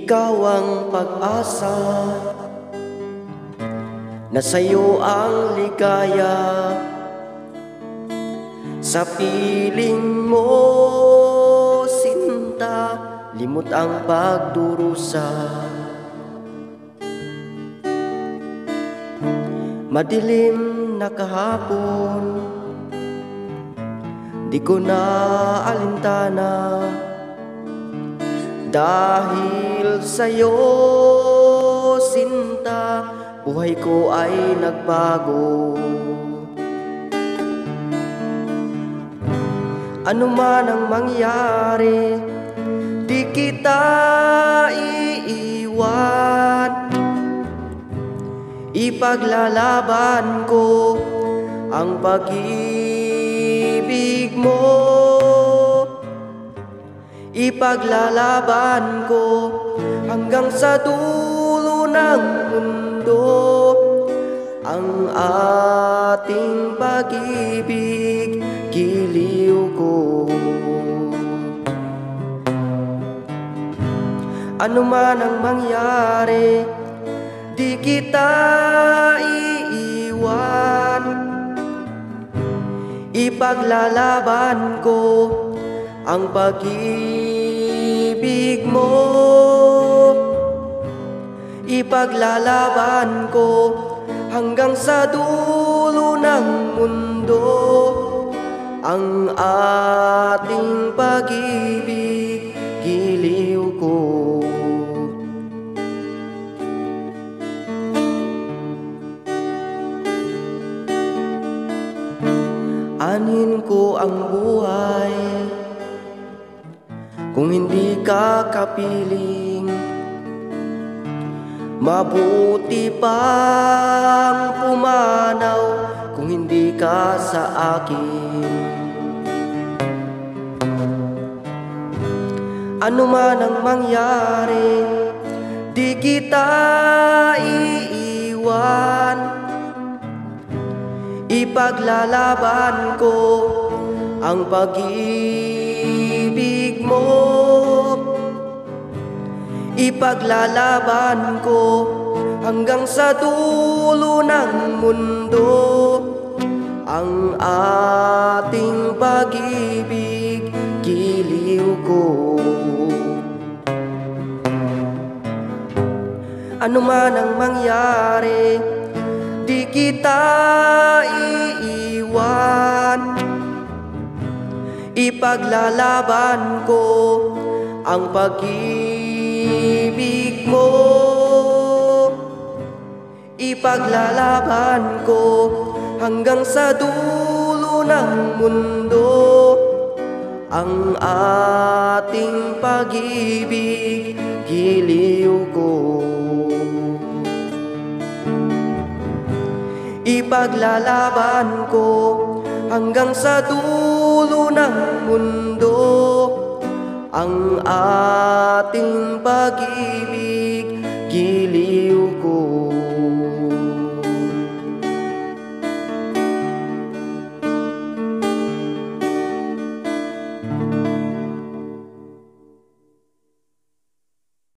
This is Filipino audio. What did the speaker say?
Ikaw ang pag-asa, na sa'yo ang ligaya. Sa piling mo, sinta, limot ang pagdurusa. Madilim na kahapon, di ko na alintana. Dahil sa'yo, sinta, buhay ko ay nagbago. Ano man ang mangyari, di kita iiwan. Ipaglalaban ko ang pag-ibig mo. Ipaglalaban ko hanggang sa dulo ng mundo ang ating pag-ibig, giliw ko. Ano man ang mangyari, di kita iiwan. Ipaglalaban ko ang pag-ibig mo. Ipaglalaban ko hanggang sa dulo ng mundo ang ating pag-ibig, giliw ko. Anin ko ang buhay kung hindi ka kapiling. Mabuti pang pumanaw kung hindi ka sa akin. Ano man ang mangyari, di kita iiwan. Ipaglalaban ko ang pag-ibig mo. Ipaglalaban ko hanggang sa dulo ng mundo ang ating pag-ibig, giliw ko. Ano man ang mangyari, di kita iiwan. Ipaglalaban ko ang pag-ibig mo. Ipaglalaban ko hanggang sa dulo ng mundo ang ating pag-ibig, giliw ko. Ipaglalaban ko hanggang sa dulo ng mundo ang ating pag-ibig, giliw.